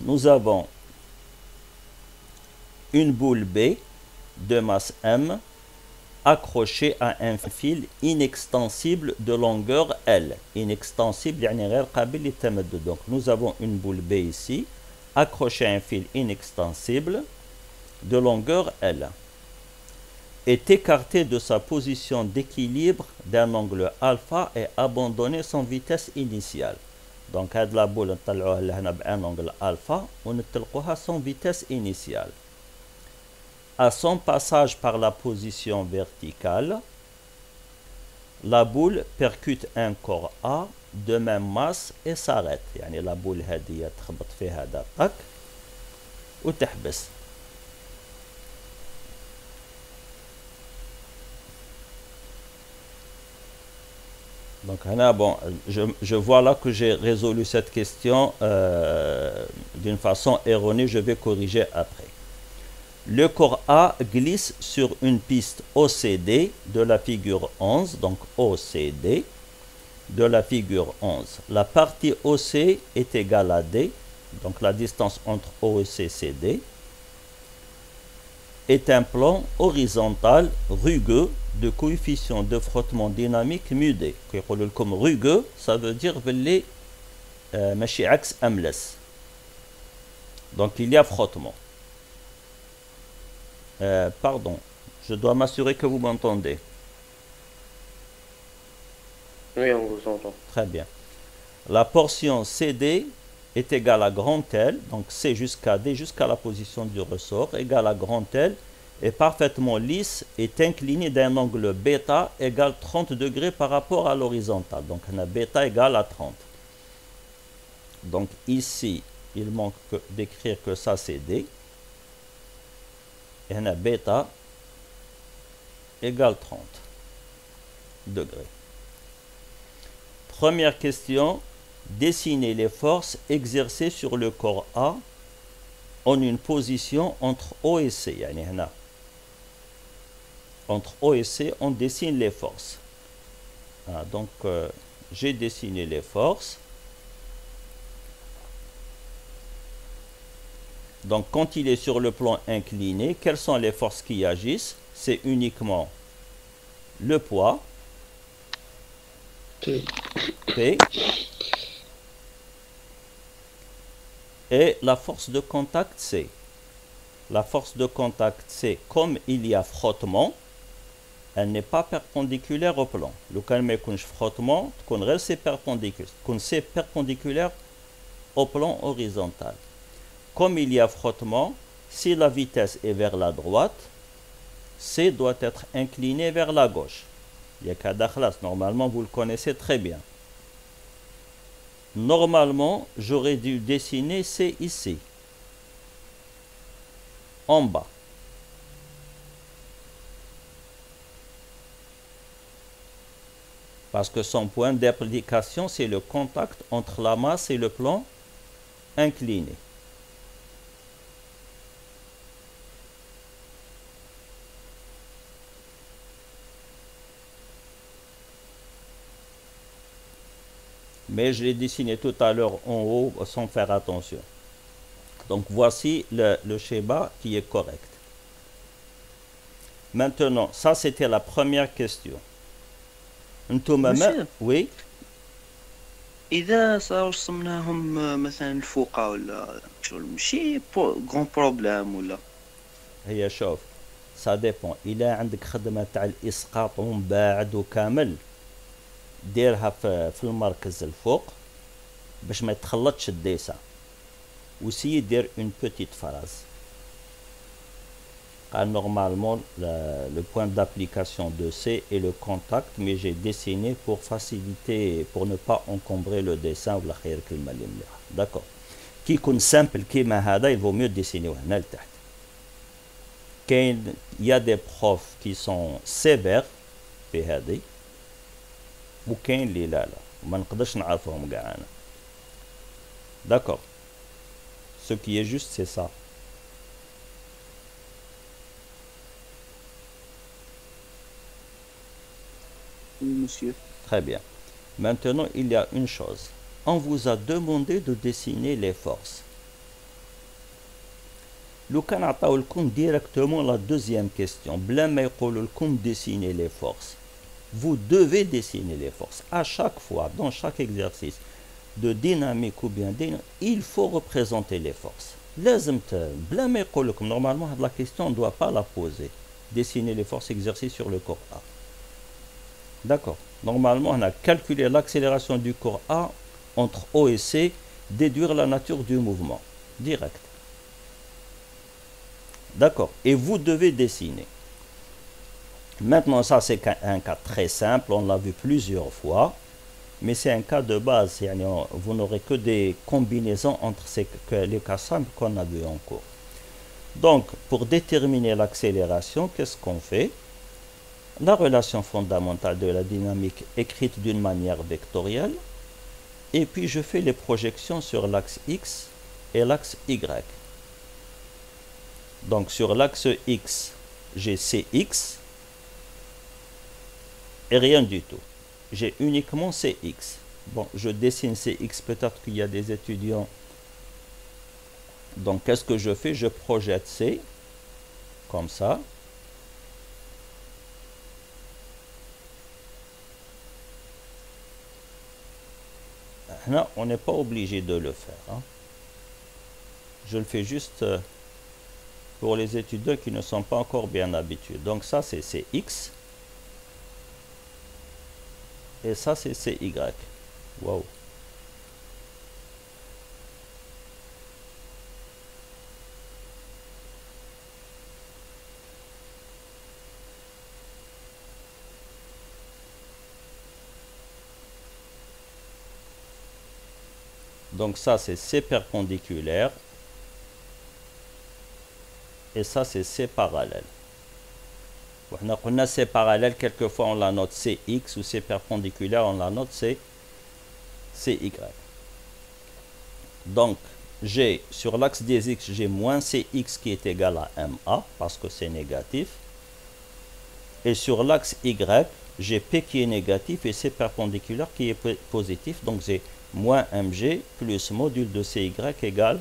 nous avons une boule B de masse M accrochée à un fil inextensible de longueur L. Inextensible, يعني غير قابل للتمدد. Donc nous avons une boule B ici, accrochée à un fil inextensible de longueur L, est écartée de sa position d'équilibre d'un angle alpha et abandonné son vitesse initiale. Donc هاد la boule نطلعوها لهنا بان angle alpha ونطلقوها son vitesse initiale. À son passage par la position verticale, la boule percute un corps A de même masse et s'arrête. يعني la boule هذه تخبط في هذا طق وتحبس. Donc bon, je vois là que j'ai résolu cette question d'une façon erronée, je vais corriger après. Le corps A glisse sur une piste OCD de la figure 11, donc OCD de la figure 11. La partie OC est égale à D, donc la distance entre OC et CD, est un plan horizontal rugueux de coefficient de frottement dynamique mu D. Comme rugueux, ça veut dire que ماشي عكس أملس. Donc il y a frottement. Pardon, je dois m'assurer que vous m'entendez. Oui, on vous entend. Très bien. La portion CD est égale à grand L, donc C jusqu'à D jusqu'à la position du ressort, égale à grand L, est parfaitement lisse, est inclinée d'un angle bêta égale 30 degrés par rapport à l'horizontale. Donc on a bêta égale à 30. Donc ici, il manque d'écrire que ça c'est D. Et on a bêta égale 30 degrés. Première question, dessinez les forces exercées sur le corps A en une position entre O et C. يعني هنا entre O et C, on dessine les forces. Donc, j'ai dessiné les forces. Donc, quand il est sur le plan incliné, quelles sont les forces qui agissent? C'est uniquement le poids, P, et la force de contact, C. La force de contact, C, comme il y a frottement, elle n'est pas perpendiculaire au plan. Le cas où il y a frottement, c'est perpendiculaire au plan horizontal. Comme il y a frottement, si la vitesse est vers la droite, C doit être incliné vers la gauche. Il y a qu'à dakhlas, normalement vous le connaissez très bien. Normalement, j'aurais dû dessiner C ici, en bas. Parce que son point d'application, c'est le contact entre la masse et le plan incliné. Mais je l'ai dessiné tout à l'heure en haut sans faire attention. Donc voici le schéma qui est correct. Maintenant, ça c'était la première question. Monsieur, oui. إذا صاروا رسمناهم مثلا الفوقة ولا شغل ماشي غون بروبليم ولا هي شوف ça dépend. إلا عندك خدمة تاع الإسقاط ومباعد وكامل ديرها في المركز الفوق باش ما يتخلطش الديسان وسي دير une petite phrase. Normalement, le point d'application de C est le contact, mais j'ai dessiné pour faciliter, pour ne pas encombrer le dessin. D'accord. Qui est simple, il vaut mieux dessiner. Il y a des profs qui sont sévères, ou qui sont d'accord. Ce qui est juste, c'est ça. monsieur. Très bien. Maintenant, il y a une chose. On vous a demandé de dessiner les forces. لو كان عطاو لكم directement la deuxième question بلا ما يقولوا لكم dessiner les forces, vous devez dessiner les forces à chaque fois dans chaque exercice de dynamique ou bien il faut représenter les forces. لازم بلا ما يقول لكم normalement la question on ne doit pas la poser. Dessiner les forces exercices sur le corps A. D'accord. Normalement on a calculé l'accélération du corps A entre O et C, déduire la nature du mouvement direct. D'accord. Et vous devez dessiner. Maintenant, ça c'est un cas très simple, on l'a vu plusieurs fois, mais c'est un cas de base. Vous n'aurez que des combinaisons entre les cas simples qu'on a vu en cours. Donc, pour déterminer l'accélération, qu'est-ce qu'on fait? La relation fondamentale de la dynamique écrite d'une manière vectorielle, et puis je fais les projections sur l'axe X et l'axe Y. Donc sur l'axe X, j'ai CX et rien du tout. J'ai uniquement CX. Bon, je dessine CX, peut-être qu'il y a des étudiants. Donc qu'est-ce que je fais? Je projette C, comme ça. Là, on n'est pas obligé de le faire. Hein. Je le fais juste pour les étudiants qui ne sont pas encore bien habitués. Donc ça, c'est CX. Et ça, c'est CY. Wow. Donc ça, c'est C perpendiculaire. Et ça, c'est C parallèle. On a C parallèle, quelquefois on la note CX ou C perpendiculaire, on la note CY. Donc, j'ai sur l'axe des X, j'ai moins CX qui est égal à MA, parce que c'est négatif. Et sur l'axe Y, j'ai P qui est négatif et C perpendiculaire qui est positif. Donc, j'ai moins mg plus module de cy égale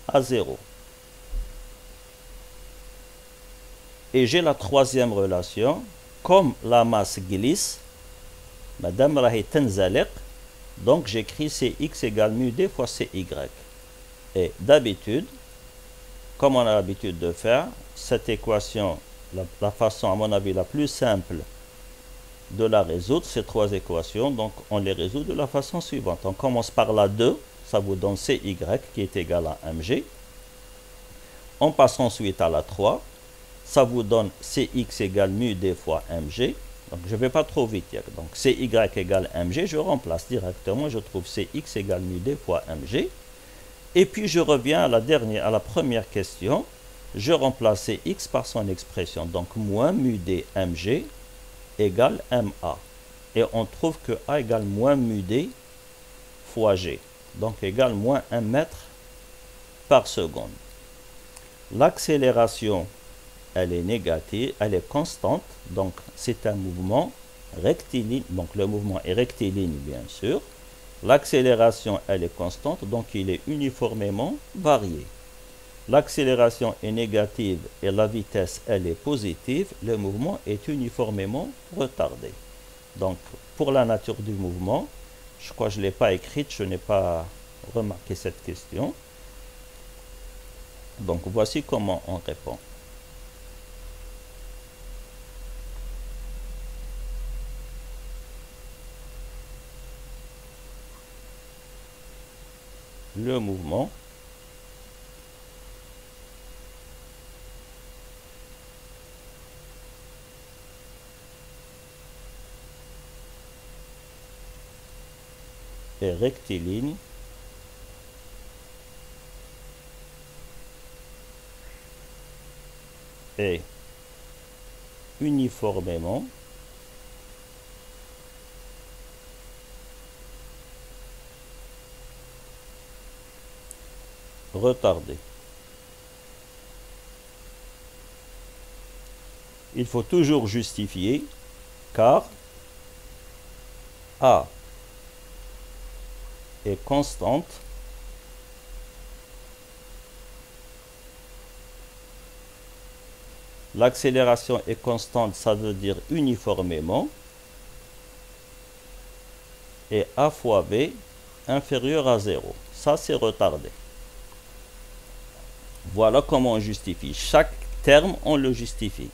à 0. Et j'ai la troisième relation, comme la masse glisse, madame rahi tenzaliq, donc j'écris cx égale mu d fois cy. Et d'habitude, comme on a l'habitude de faire, cette équation, la façon à mon avis la plus simple de la résoudre, ces trois équations, donc on les résout de la façon suivante. On commence par la 2, ça vous donne cy qui est égal à mg. On passe ensuite à la 3, ça vous donne cx égale mu d fois mg. Donc je ne vais pas trop vite. Donc cy égale mg, je remplace directement, je trouve cx égale mu d fois mg. Et puis je reviens à la première question, je remplace cx par son expression, donc moins mu d mg égale ma. Et on trouve que a égale moins mu d fois g, donc égale moins 1 mètre par seconde. L'accélération, elle est négative, elle est constante, donc c'est un mouvement rectiligne, donc le mouvement est rectiligne bien sûr. L'accélération, elle est constante, donc il est uniformément varié. L'accélération est négative et la vitesse, elle est positive, le mouvement est uniformément retardé. Donc, pour la nature du mouvement, je crois que je ne l'ai pas écrite, je n'ai pas remarqué cette question. Donc, voici comment on répond. Le mouvement est rectiligne et uniformément retardé. Il faut toujours justifier car A est constante L'accélération est constante, ça veut dire uniformément. Et A fois B inférieur à 0. Ça, c'est retardé. Voilà comment on justifie. Chaque terme, on le justifie.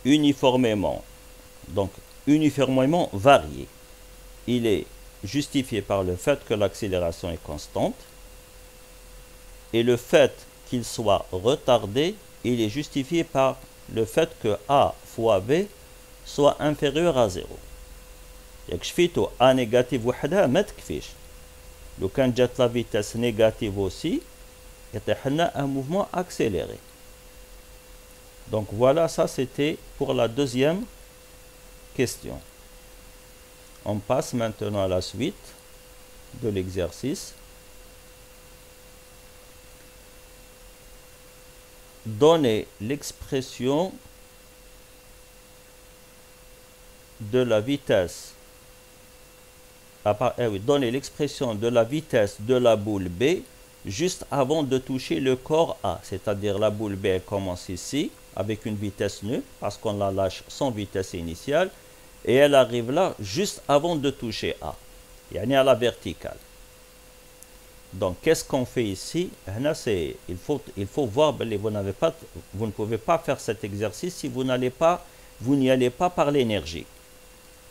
Uniformément. Donc, uniformément varié. Il est justifié par le fait que l'accélération est constante. Et le fait qu'il soit retardé, il est justifié par le fait que A fois B soit inférieur à 0. ياك شفيتو A négative وحدها ما تكفيش. لو كان جات لا فيتاس négative aussi, يطيح لنا un mouvement accéléré. Donc voilà, ça c'était pour la deuxième question. On passe maintenant à la suite de l'exercice. Donnez l'expression de la vitesse. Donnez l'expression de la vitesse de la boule B juste avant de toucher le corps A. C'est-à-dire la boule B elle commence ici avec une vitesse nulle parce qu'on la lâche sans vitesse initiale et elle arrive là juste avant de toucher A. Yani à la verticale. Donc qu'est-ce qu'on fait ici? Il faut voir, vous ne pouvez pas faire cet exercice si vous n'y allez pas par l'énergie.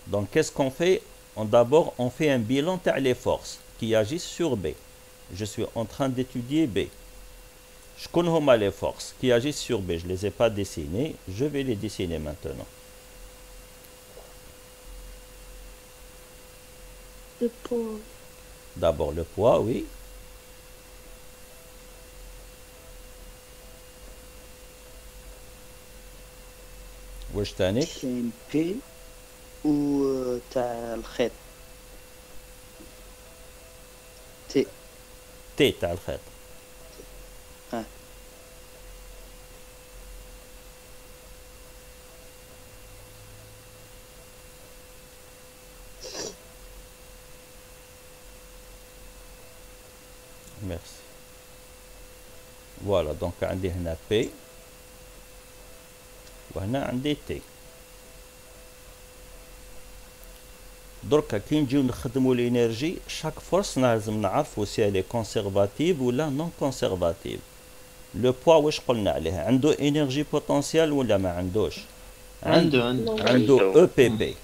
Donc qu'est-ce qu'on fait? D'abord, on fait un bilan des forces qui agissent sur B. Je suis en train d'étudier B. Je connais les forces qui agissent sur B. Je ne les ai pas dessinées. Je vais les dessiner maintenant. Le poids. D'abord le poids, oui. واش تاني؟ كاين بي و تاع الخيط تي تي تاع الخيط. Merci. Voilà, donc عندي هنا P وهنا عندي T. دركا كي نجيو نخدموا الانرجي شاك فورس لازم نعرفوا سي الي كونسيرفاتيف ولا نون كونسيرفاتيف. لو بوا واش قلنا عليه؟ عنده انرجي بوتنسيال ولا ما عندوش؟ عنده EPP.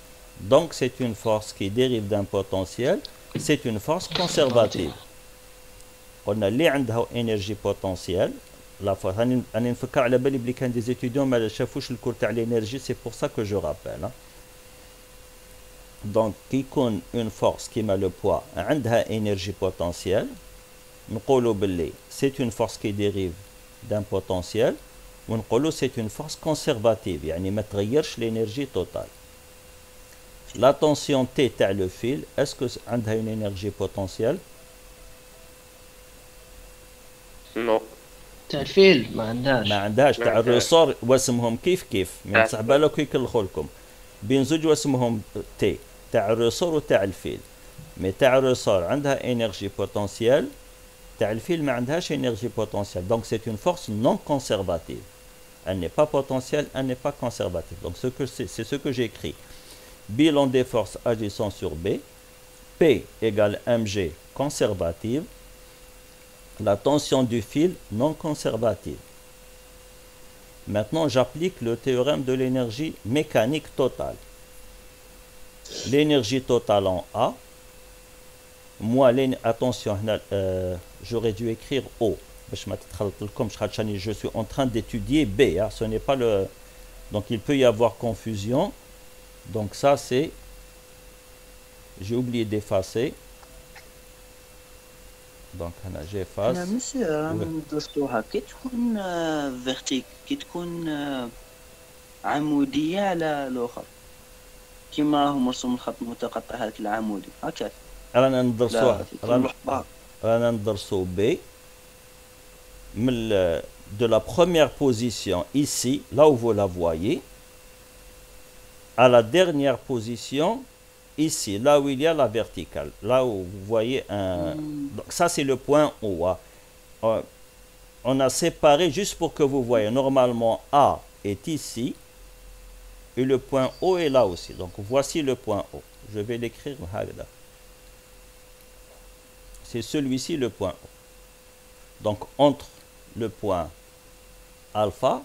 Donc c'est une force qui dérive d'un potentiel, c'est une force conservative. قلنا اللي عندها انرجي بوتنسيال لا فورس. راني نفكر على بالي بلي كان دي زيتيديون ما شافوش الكور تاع الانرجي، سي بور سا كو جو رابيل. Donc كي يكون اون فورس كيما لو بوا عندها انرجي بوتنسيال نقولوا باللي سي اون فورس كي ديريف دان بوتنسيال ونقولوا سي اون فورس كونسيرفاتيف يعني ما تغيرش الانرجي توتال. لا تونسيون تي تاع لو فيل اسكو عندها اون انرجي بوتنسيال؟ نو تاع الفيل ما عندهاش. تاع الريسور واسمهم كيف من صعب بالك يكلخوا لكم بين زوج واسمهم تي تاع الريسور وتاع الفيل. مي تاع الريسور عندها انرجي بوتنسيال، تاع الفيل ما عندهاش انرجي بوتنسيال. دونك سي اون فورس نون كونسيرفاتيف. Elle n'est pas potentielle, elle n'est pas conservative. Donc c'est ce que j'ai écrit. Bilan des forces agissant sur B. P égale mg conservative. La tension du fil non conservative. Maintenant, j'applique le théorème de l'énergie mécanique totale. L'énergie totale en A. Moi, attention, j'aurais dû écrire O. Je suis en train d'étudier B. Hein, ce n'est pas le... Donc, il peut y avoir confusion. Donc, ça, c'est... J'ai oublié d'effacer. Donc, j'efface. لا مسيو ندرسوها كي تكون كي تكون عمودية على الأخر كيما راهو مرسوم الخط المتقطع هذاك العمودي هكاك. رانا ندرسو B de la première position ici, là où vous la voyez, à la dernière position ici, là où il y a la verticale, là où vous voyez un... Donc ça c'est le point O. On a séparé juste pour que vous voyez. Normalement A est ici et le point O est là aussi. Donc voici le point O. Je vais l'écrire. C'est celui-ci le point O. Donc entre le point alpha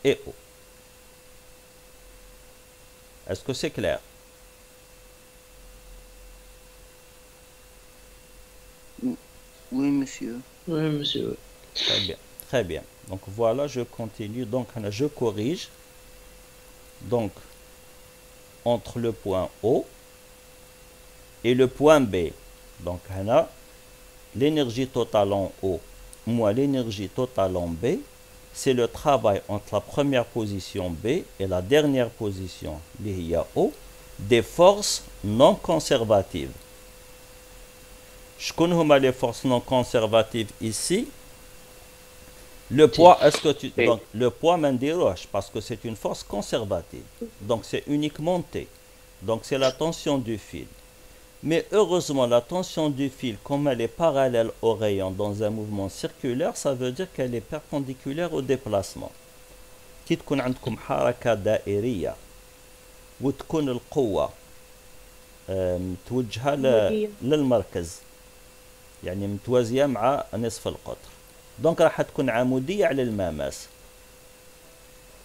et O. Est-ce que c'est clair? Oui, monsieur. Oui, monsieur. Très bien, très bien. Donc voilà, je continue. Donc je corrige. Donc entre le point O et le point B. Donc l'énergie totale en O moins l'énergie totale en B, c'est le travail entre la première position B et la dernière position, O, des forces non conservatives. Je connais les forces non conservatives ici. Le poids, est-ce que tu... Donc, le poids m'indiroche parce que c'est une force conservative. Donc, c'est uniquement T. Donc, c'est la tension du fil. Mais heureusement, la tension du fil, comme elle est parallèle au rayon dans un mouvement circulaire, ça veut dire qu'elle est perpendiculaire au déplacement. كي تكون عندكم حركة دائرية وتكون القوة متوجهة للمركز يعني متوازية مع نصف القطر دونك راح تكون عمودية على المماس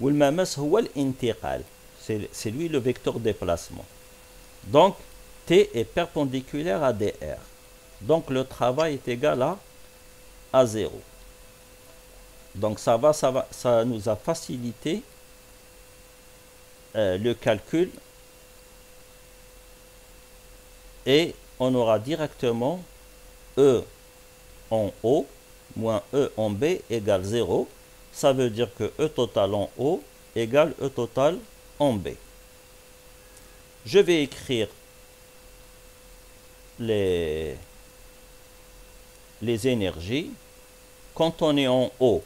والمماس هو الانتقال c'est lui le vecteur déplacement donc T est perpendiculaire à DR donc le travail est égal à 0 donc ça nous a facilité le calcul et on aura directement E en O moins E en B égale 0. Ça veut dire que E total en O égale E total en B. Je vais écrire les énergies. Quand on est en O,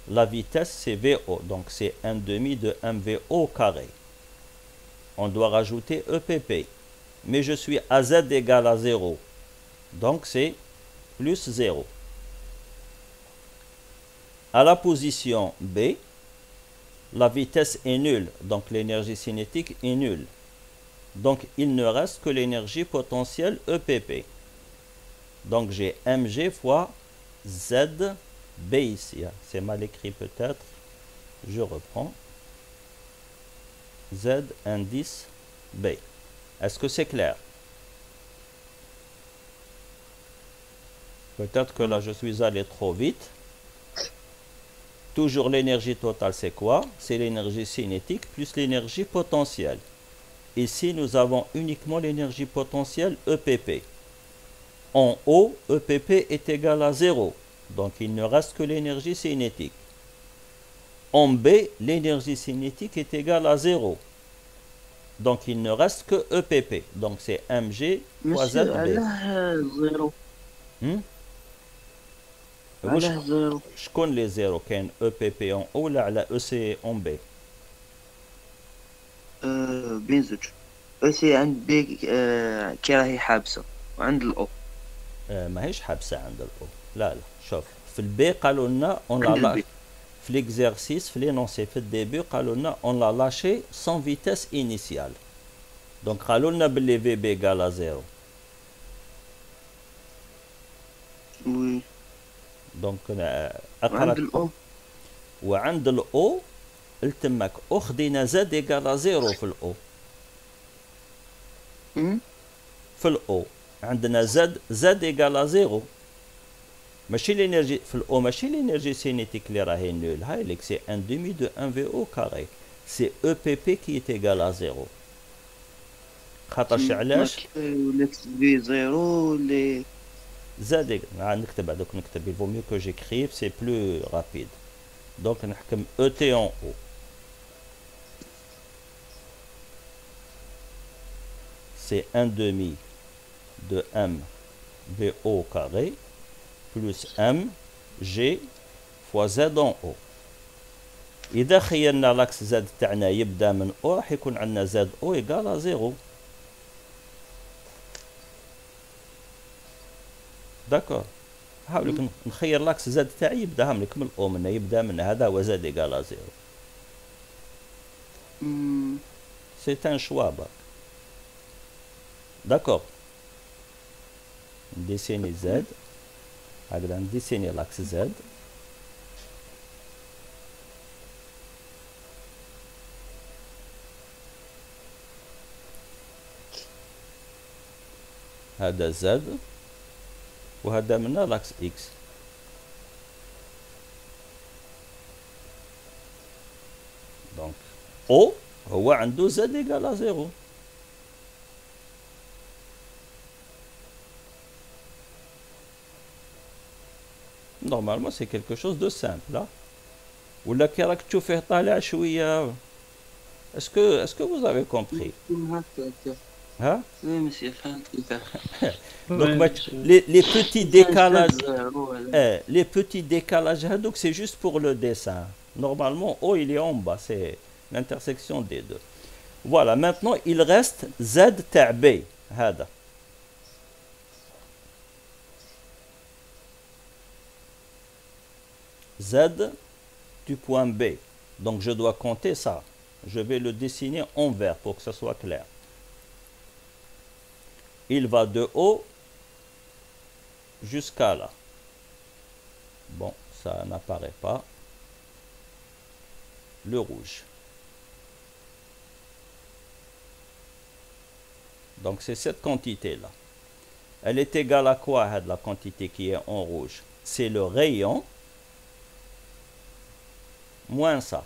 la vitesse c'est VO, donc c'est 1 demi de mvo au carré. On doit rajouter EPP, mais je suis à Z égale à 0, donc c'est plus 0. À la position B, la vitesse est nulle, donc l'énergie cinétique est nulle. Donc il ne reste que l'énergie potentielle EPP. Donc j'ai mg fois Z B ici, c'est mal écrit peut-être, je reprends, Z indice B. Est-ce que c'est clair? Peut-être que là je suis allé trop vite. Toujours l'énergie totale c'est quoi? C'est l'énergie cinétique plus l'énergie potentielle. Ici nous avons uniquement l'énergie potentielle EPP. En haut, EPP est égal à 0. Donc il ne reste que l'énergie cinétique. En B, l'énergie cinétique est égale à 0. Donc il ne reste que EPP. Donc c'est mg fois ZB. Je connais les 0. كاين EPP en haut ولا على EC en B. بين زوج سي عند بي كي راهي حابسة وعند الأو ماهيش حابسة عند الأو. لا شوف في البي قالوا لنا on l'a في l'exercice في l'énoncé في الديبي قالوا لنا on l'a lâché sans vitesse initiale. Donc قالوا لنا باللي VB égale à 0. وي دونك وعند الأو وعند الأو التمك أخذنا زد إيجال 0 في الأو. في الأو عندنا زد إيجال 0. ماشي l'énergie في الأو ماشي l'énergie cinétique اللي راهي نول هاي ليك سي 1 demi de 1 VO carré. سي EPP qui est égal à 0. خاطرش علاش؟ ولات في 0 اللي زاد نكتب هذوك نكتب il vaut mieux que j'écrive c'est plus rapide. Donc نحكم ET en haut. C'est 1 demi de m v au carré plus m g fois z en haut. إذا خيرنا لاكس z تاعنا يبدا من O راح يكون عندنا z o égale à 0. D'accord. هاولك نخير لاكس زد تاعي يبدا لك من او من يبدا من هذا هو زد ايكال زيرو. سي ان شوا باك. داكور نديسيني زد هكذا نديسيني لاكس زد هذا زد وهذا منا لاكس اكس. دونك او هو عنده زد ايكال زيرو. Normalement, c'est quelque chose de simple, là. ولا كي راك تشوف فيه طالع شوية. Est-ce que vous avez compris? Hein? Oui, monsieur, فهمت كيفاه. Donc, les petits décalages, les petits décalages, donc c'est juste pour le dessin. Normalement, O il est en bas, c'est l'intersection des deux. Voilà, maintenant il reste Z تاع B. هذا. Z du point B. Donc je dois compter ça. Je vais le dessiner en vert pour que ce soit clair. Il va de haut jusqu'à là. Bon, ça n'apparaît pas. Le rouge. Donc c'est cette quantité-là. Elle est égale à quoi, la quantité qui est en rouge? C'est le rayon moins ça.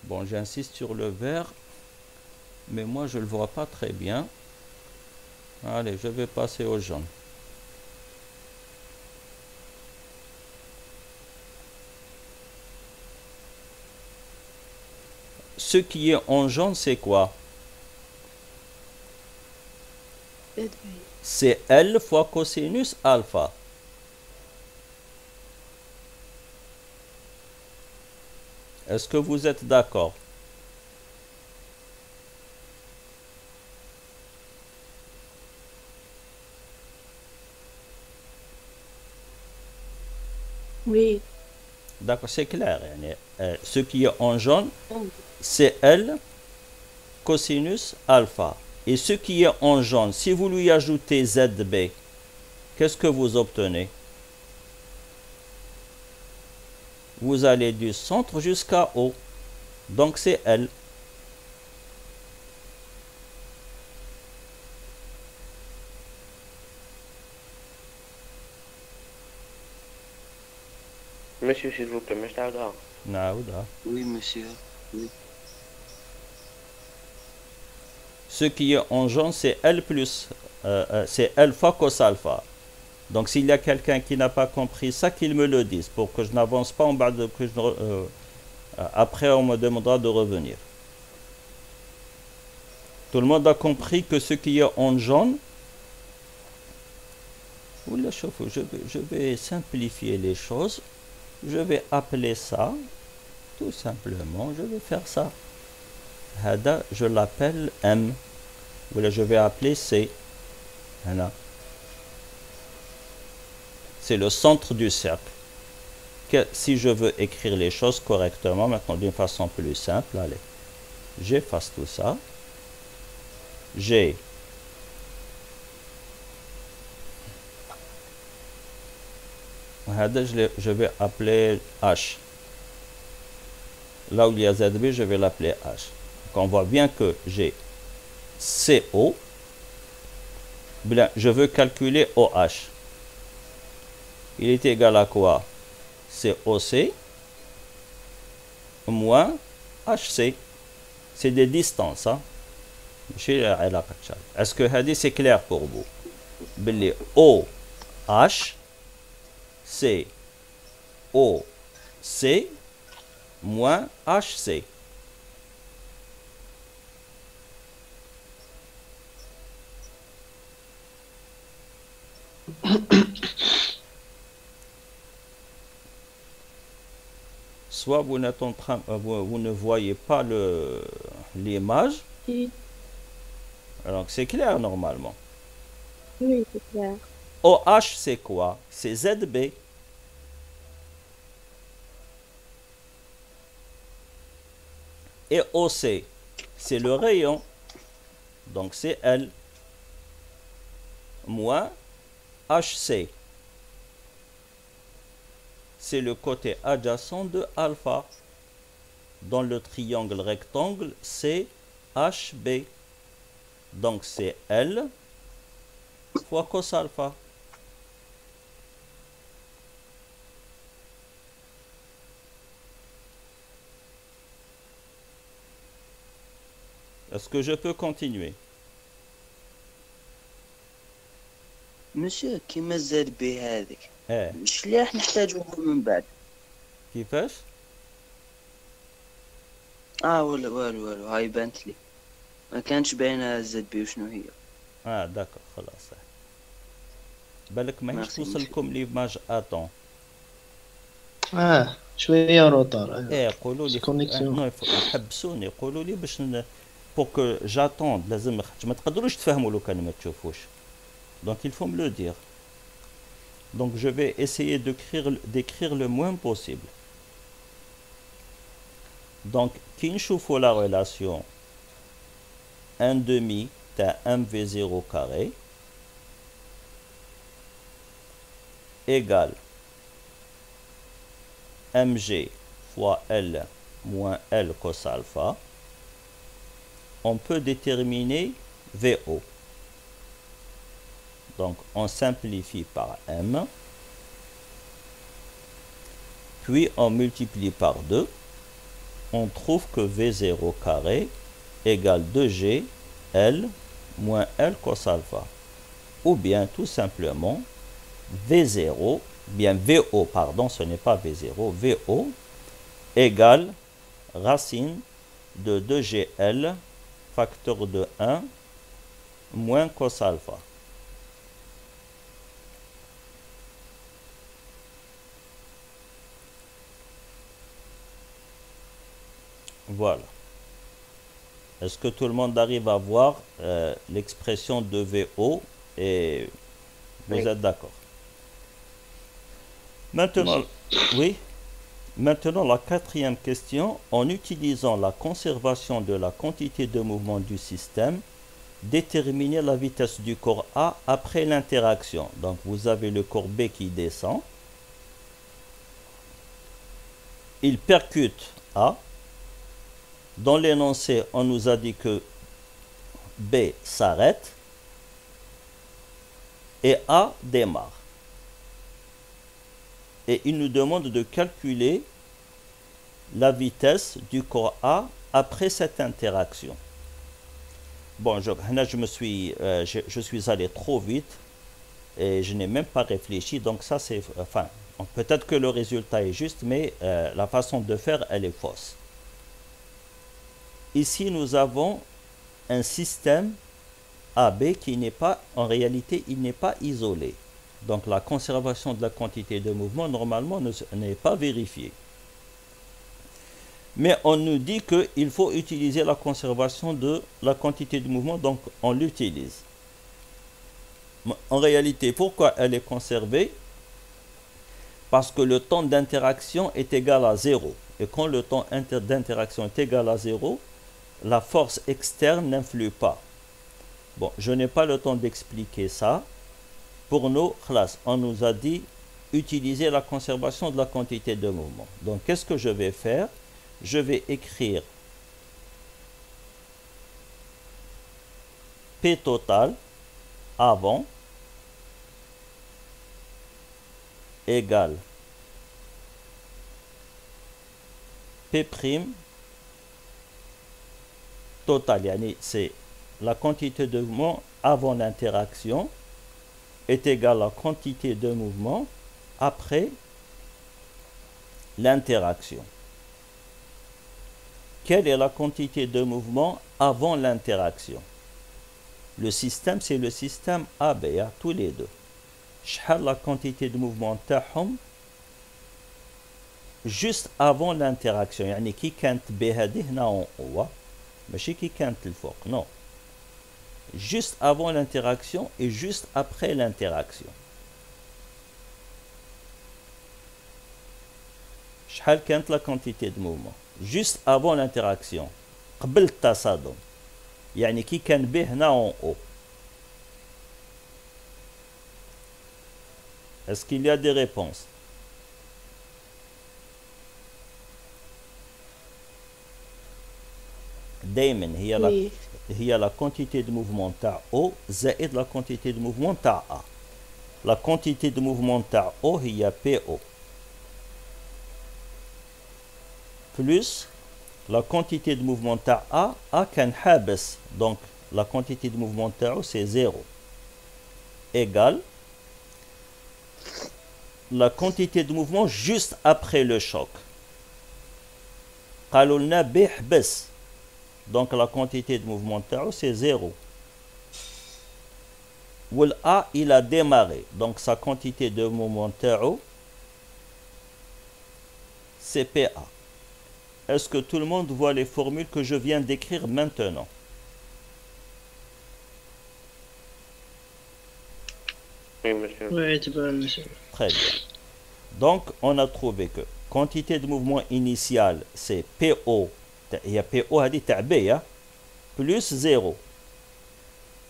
Bon, j'insiste sur le vert, mais moi je ne le vois pas très bien. Allez, je vais passer au jaune. Ce qui est en jaune, c'est quoi? C'est L fois cosinus alpha. Est-ce que vous êtes d'accord? Oui. D'accord, c'est clair. Ce qui est en jaune, c'est L cosinus alpha. Et ce qui est en jaune, si vous lui ajoutez ZB, qu'est-ce que vous obtenez? Vous allez du centre jusqu'à O. Donc c'est L. Monsieur, s'il vous plaît, monsieur Arda. Naouda. Oui, monsieur. Oui. Ce qui est en jaune, c'est L plus, c'est L fois cos alpha. Donc s'il y a quelqu'un qui n'a pas compris ça, qu'il me le dise pour que je n'avance pas en bas de que après on me demandera de revenir. Tout le monde a compris que ce qui est en jaune, oula, je vais simplifier les choses. Je vais appeler ça, tout simplement, je vais faire ça. Hada, je l'appelle M. Voilà, je vais appeler C. Voilà. C'est le centre du cercle. Si je veux écrire les choses correctement, maintenant d'une façon plus simple, allez, j'efface tout ça. J'ai je vais appeler H. Là où il y a ZB, je vais l'appeler H. Donc on voit bien que j'ai CO. Bien, je veux calculer OH. Il est égal à quoi? C'est OC moins HC. C'est des distances. Hein? Est-ce que c'est clair pour vous? OH c'est OC moins HC. Soit vous, n'êtes en train, vous ne voyez pas l'image, Donc c'est clair normalement. Oui, c'est clair. OH c'est quoi? C'est ZB. Et OC, c'est le rayon. Donc c'est L. Moins HC. C'est le côté adjacent de alpha. Dans le triangle rectangle, c'est HB. Donc c'est L fois cos alpha. Est-ce que je peux continuer? مسيو كيما زاد بي هذيك ايه شلاح نحتاجوه من بعد كيفاش؟ والو هاي بانت لي ما كانش باينه زاد بي وشنو هي داكور خلاص بالك ماهيش Merci, توصلكم ليماج اتون شويه روتار. قولوا لي نو حبسوني قولوا لي باش pour que j'attende لازم ما تقدروش تفهموا لو كان ما تشوفوش. Donc il faut me le dire. Donc je vais essayer d'écrire le moins possible. Donc qui نشوفوا la relation 1 demi تاع mv0 carré égale mg fois L moins L cos alpha. On peut déterminer VO. Donc on simplifie par M, puis on multiplie par 2, on trouve que V0 carré égale 2G L moins L cos alpha. Ou bien tout simplement V0, bien VO, pardon, ce n'est pas V0, VO égale racine de 2GL facteur de 1 moins cos alpha. Voilà. Est-ce que tout le monde arrive à voir l'expression de VO et vous êtes d'accord? Maintenant, oui. Maintenant, la quatrième question. En utilisant la conservation de la quantité de mouvement du système, déterminer la vitesse du corps A après l'interaction. Donc, vous avez le corps B qui descend. Il percute A. Dans l'énoncé, on nous a dit que B s'arrête et A démarre. Et il nous demande de calculer la vitesse du corps A après cette interaction. Bon, je suis allé trop vite et je n'ai même pas réfléchi. Donc ça, c'est... Enfin, peut-être que le résultat est juste, mais la façon de faire, elle est fausse. Ici, nous avons un système AB qui n'est pas, en réalité, il n'est pas isolé. Donc la conservation de la quantité de mouvement, normalement, n'est pas vérifiée. Mais on nous dit qu'il faut utiliser la conservation de la quantité de mouvement, donc on l'utilise. En réalité, pourquoi elle est conservée? Parce que le temps d'interaction est égal à 0. Et quand le temps d'interaction est égal à 0, la force externe n'influe pas. Bon, je n'ai pas le temps d'expliquer ça. Pour nos classes, on nous a dit utiliser la conservation de la quantité de mouvement. Donc, qu'est-ce que je vais faire? Je vais écrire P total avant égale P prime total, c'est la quantité de mouvement avant l'interaction est égale à la quantité de mouvement après l'interaction. Quelle est la quantité de mouvement avant l'interaction? Le système, c'est le système AB, tous les deux. شحال la quantité de mouvement تاعهم juste avant l'interaction. يعني كي كانت B هذه هنا en haut ماشي كي كانت الفوق. Non. juste avant l'interaction et juste après l'interaction. شحال كانت la quantité de mouvement juste avant l'interaction قبل التصادم يعني كي كان به هنا en haut. Est-ce qu'il y a des réponses? دايما هي la quantité de mouvement تاع O زائد la quantité de mouvement تاع A. La quantité de mouvement تاع O هي PO plus la quantité de mouvement تاع A كان حابس, donc la quantité de mouvement تاعو c'est 0 égale la quantité de mouvement juste après le choc. قالوا لنا B حبس, donc la quantité de mouvement تاعو c'est 0. Ou A il a démarré, donc sa quantité de mouvement تاعو c'est PA. Est-ce que tout le monde voit les formules que je viens d'écrire maintenant? Oui, monsieur. Oui, c'est bon, monsieur. Très bien. Donc, on a trouvé que quantité de mouvement initial, c'est PO, il y a PO à dire plus 0,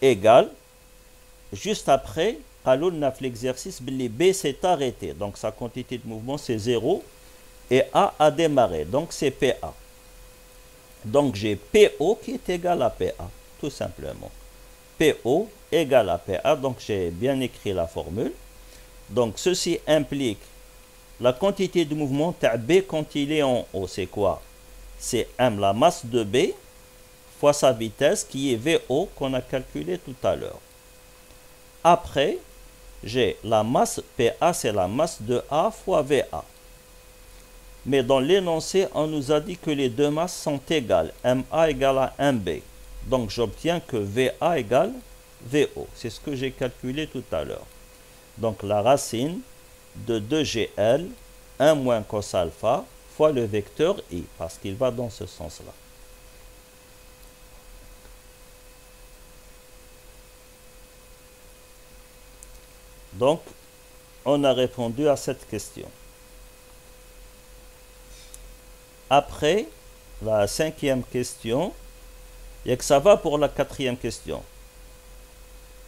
égale, juste après, on a fait l'exercice, B s'est arrêté, donc sa quantité de mouvement c'est 0, et A démarré, donc c'est PA. Donc j'ai PO qui est égal à PA, tout simplement. PO égale à PA, donc j'ai bien écrit la formule. Donc ceci implique la quantité de mouvement t'a B quand il est en haut, c'est quoi? C'est M, la masse de B, fois sa vitesse qui est VO qu'on a calculé tout à l'heure. Après, j'ai la masse PA, c'est la masse de A fois VA. Mais dans l'énoncé, on nous a dit que les deux masses sont égales. MA égale à MB. Donc j'obtiens que VA égale VO. C'est ce que j'ai calculé tout à l'heure. Donc la racine de 2GL, 1 moins cos alpha, fois le vecteur I, parce qu'il va dans ce sens-là. Donc, on a répondu à cette question. Après, la 5e question, et que ça va pour la 4e question.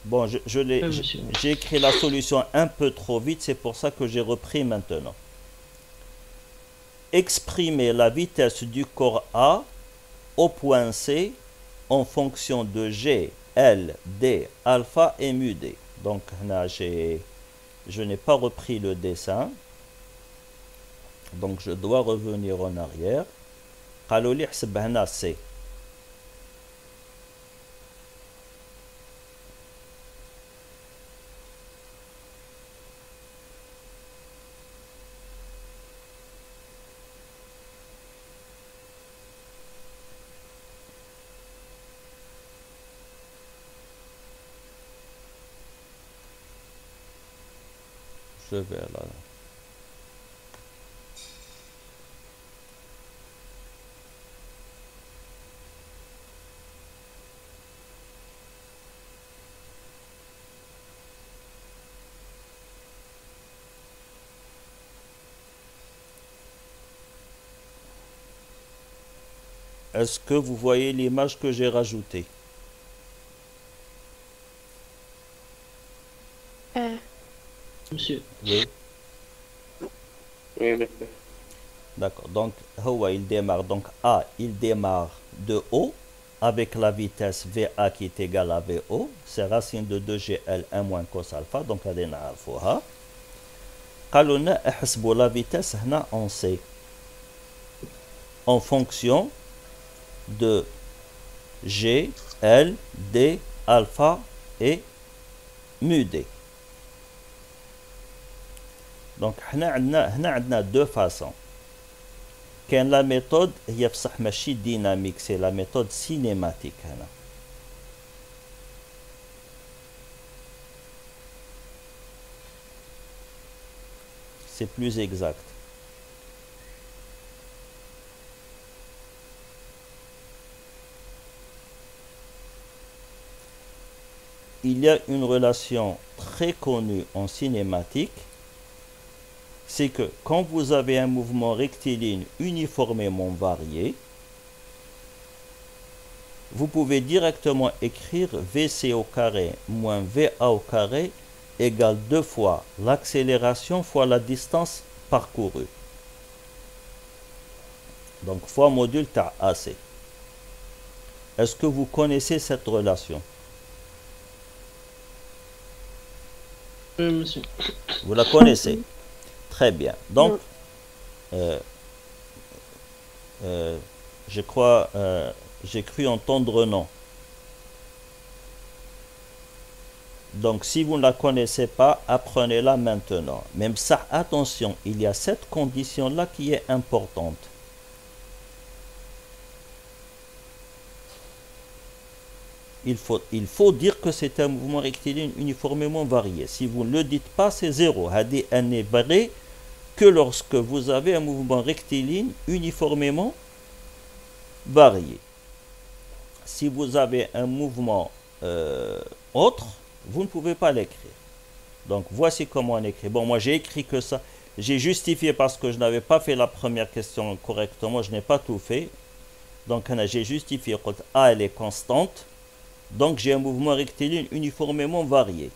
Bon, j'ai écrit la solution un peu trop vite, c'est pour ça que j'ai repris maintenant. Exprimer la vitesse du corps A au point C en fonction de G, L, D, alpha et mu D. Donc là, je n'ai pas repris le dessin. Donc je dois revenir en arrière. قالوا لي حسب هنا C. Je vais là. Est-ce que vous voyez l'image que j'ai rajoutée? Monsieur. Oui. Oui, monsieur. D'accord. Donc, Hawa, il démarre. Donc, A, il démarre de haut avec la vitesse VA qui est égale à VO. C'est racine de 2GL 1 moins cos alpha. Donc, adena alpha. قالوا لنا احسبوا la vitesse هنا en C en fonction de G, L, D, alpha et mu D. Donc هنا عندنا deux façons. كان la méthode هي بصح ماشي dynamique, c'est la méthode cinématique هنا. C'est plus exact. il y a une relation très connue en cinématique, c'est que quand vous avez un mouvement rectiligne uniformément varié, vous pouvez directement écrire VC au carré moins VA au carré égale 2 fois l'accélération fois la distance parcourue. Donc fois module ta AC. Est-ce que vous connaissez cette relation? Oui, monsieur. Vous la connaissez? Très bien. Donc, je crois, j'ai cru entendre non. Donc, si vous ne la connaissez pas, apprenez-la maintenant. Même ça, attention, il y a cette condition-là qui est importante. Il faut dire que c'est un mouvement rectiligne uniformément varié. Si vous ne le dites pas, c'est zéro. Hadi n'est vrai que lorsque vous avez un mouvement rectiligne uniformément varié. Si vous avez un mouvement autre, vous ne pouvez pas l'écrire. Donc voici comment on écrit. Bon, moi j'ai écrit que ça. J'ai justifié parce que je n'avais pas fait la première question correctement. Je n'ai pas tout fait. Donc j'ai justifié que A elle est constante. Donc j'ai un mouvement rectiligne uniformément varié.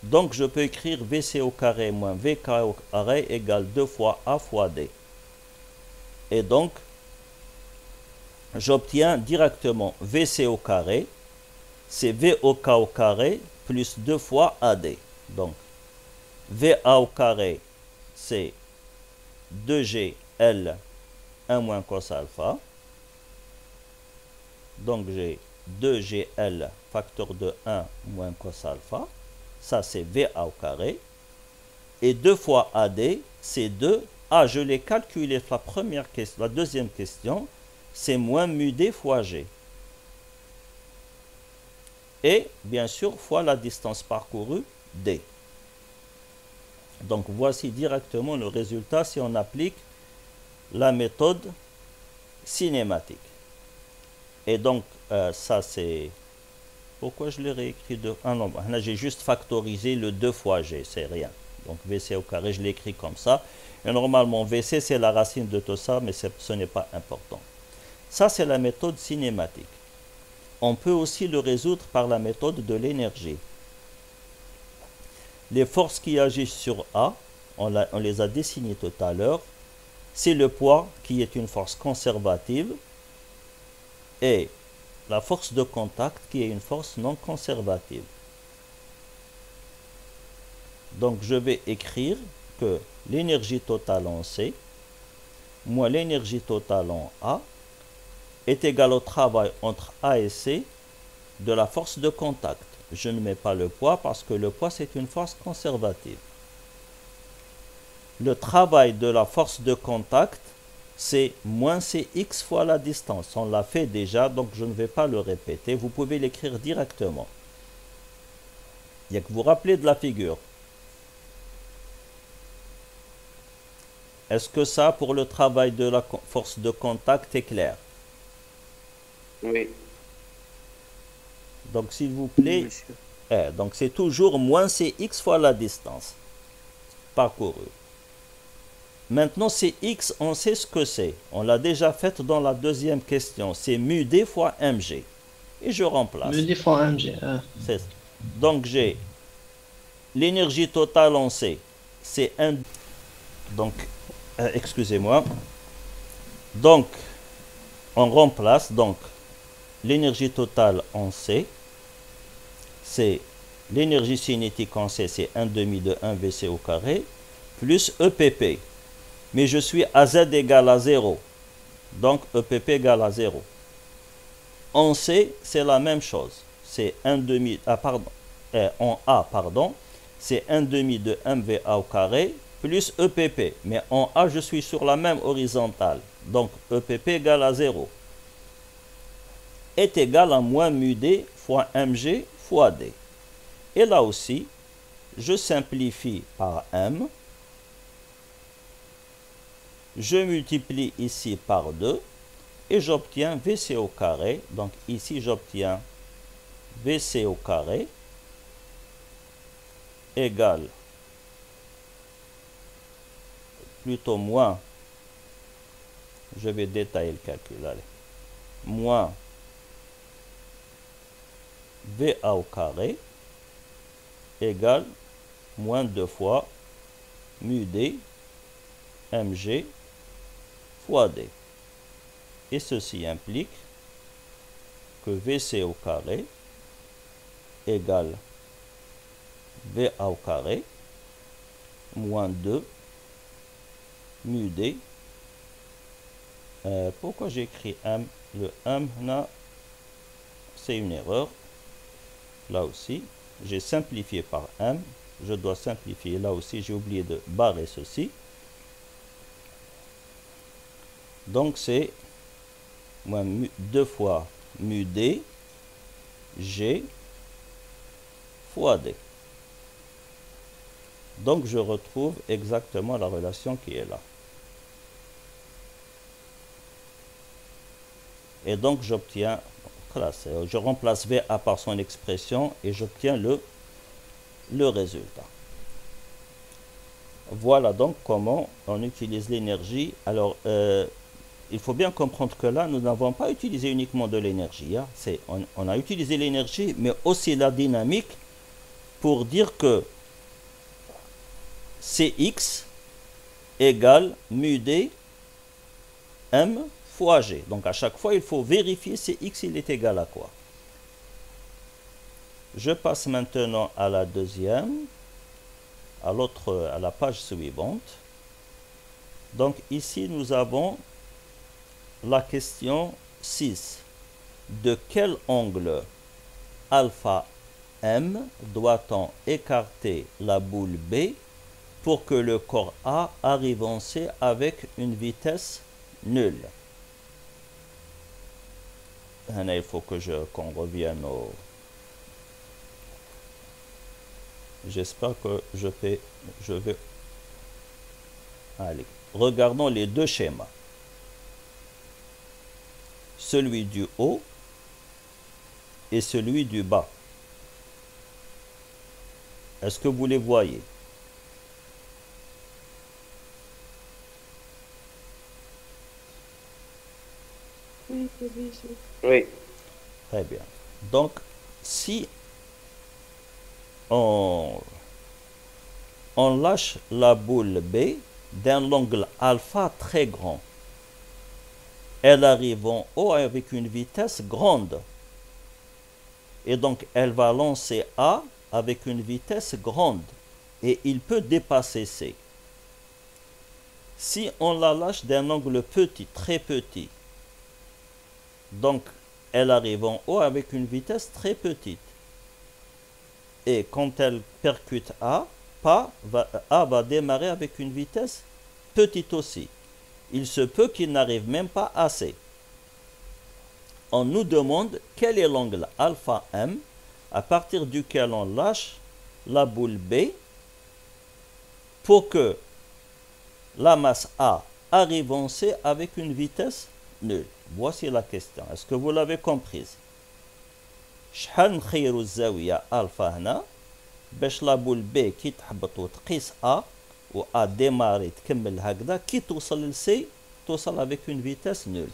Donc je peux écrire VC au carré moins VK au carré égale 2 fois A fois D. Et donc j'obtiens directement VC au carré, c'est VOK au carré plus 2 fois AD. Donc VA au carré c'est 2GL 1 moins cos alpha. Donc j'ai 2GL facteur de 1 moins cos alpha. Ça c'est VA au carré. Et 2 fois AD, c'est 2. Ah, je l'ai calculé la première question. La deuxième question, c'est moins mu D fois G. Et bien sûr, fois la distance parcourue D. Donc voici directement le résultat si on applique la méthode cinématique. Et donc, ça c'est... Pourquoi je l'ai réécrit de... Ah non, là j'ai juste factorisé le 2 fois G, c'est rien. Donc VC au carré, je l'écris comme ça. Et normalement, VC c'est la racine de tout ça, mais ce n'est pas important. Ça c'est la méthode cinématique. On peut aussi le résoudre par la méthode de l'énergie. Les forces qui agissent sur A, on les a dessinées tout à l'heure. C'est le poids qui est une force conservative et la force de contact qui est une force non conservative. Donc je vais écrire que l'énergie totale en C moins l'énergie totale en A est égale au travail entre A et C de la force de contact. Je ne mets pas le poids parce que le poids c'est une force conservative. Le travail de la force de contact c'est moins Cx fois la distance. On l'a fait déjà, donc je ne vais pas le répéter. Vous pouvez l'écrire directement. Il n'y a que vous rappeler de la figure. Est-ce que ça, pour le travail de la force de contact, est clair? Oui. Donc, s'il vous plaît, donc c'est toujours moins Cx fois la distance parcourue. Maintenant, Cx, on sait ce que c'est. On l'a déjà fait dans la deuxième question. C'est mu d fois mg. Et je remplace. Mu d fois mg. Donc, j'ai l'énergie totale en C. C'est 1. Donc, excusez-moi. Donc, on remplace. Donc, l'énergie totale en C, c'est l'énergie cinétique en C, c'est 1 demi de 1 VC au carré, plus EPP. Mais je suis à Z égale à 0. Donc, EPP égale à 0. En C, c'est la même chose. C'est 1 demi... Ah, pardon. En A, pardon. C'est 1 demi de MVA au carré plus EPP. Mais en A, je suis sur la même horizontale. Donc, EPP égale à 0. Est égal à moins mu D fois mg fois D. Et là aussi, je simplifie par m. Je multiplie ici par 2 et j'obtiens VC au carré. Donc ici, j'obtiens VC au carré égale, plutôt moins, je vais détailler le calcul, allez, moins VA au carré égale moins 2 fois mu D mg fois D. Et ceci implique que VC au carré égale VA au carré moins 2 mu D. Pourquoi j'ai écrit M? Le M, là, c'est une erreur. Là aussi, j'ai simplifié par M. Je dois simplifier. Là aussi, j'ai oublié de barrer ceci. Donc, c'est 2 fois mu D, G, fois D. Donc, je retrouve exactement la relation qui est là. Et donc, j'obtiens, je remplace VA par son expression et j'obtiens le résultat. Voilà donc comment on utilise l'énergie. Alors, il faut bien comprendre que là, nous n'avons pas utilisé uniquement de l'énergie. Hein. On a utilisé l'énergie, mais aussi la dynamique pour dire que Cx égale mu D M fois G. Donc à chaque fois, il faut vérifier Cx il est égal à quoi. Je passe maintenant à la deuxième, à la page suivante. Donc ici, nous avons la question 6. De quel angle alpha M doit-on écarter la boule B pour que le corps A arrive en C avec une vitesse nulle? Il faut qu'on revienne au... J'espère que je vais... Allez, regardons les deux schémas. Celui du haut et celui du bas. Est-ce que vous les voyez? Oui, c'est visible. Oui. Très bien. Donc, si on lâche la boule B d'un angle alpha très grand, elle arrive en haut avec une vitesse grande. Et donc, elle va lancer A avec une vitesse grande. Et il peut dépasser C. Si on la lâche d'un angle petit, très petit, donc elle arrive en haut avec une vitesse très petite. Et quand elle percute A, A va démarrer avec une vitesse petite aussi. Il se peut qu'il n'arrive même pas à C. On nous demande quel est l'angle alpha M à partir duquel on lâche la boule B pour que la masse A arrive en C avec une vitesse nulle. Voici la question. Est-ce que vous l'avez comprise? شحال نخيروا الزاوية ألفا هنا باش لا بول بي كي تحبط وتقيس A و A ديماري تكمل هكذا كي توصل ل C توصل avec une vitesse nulle.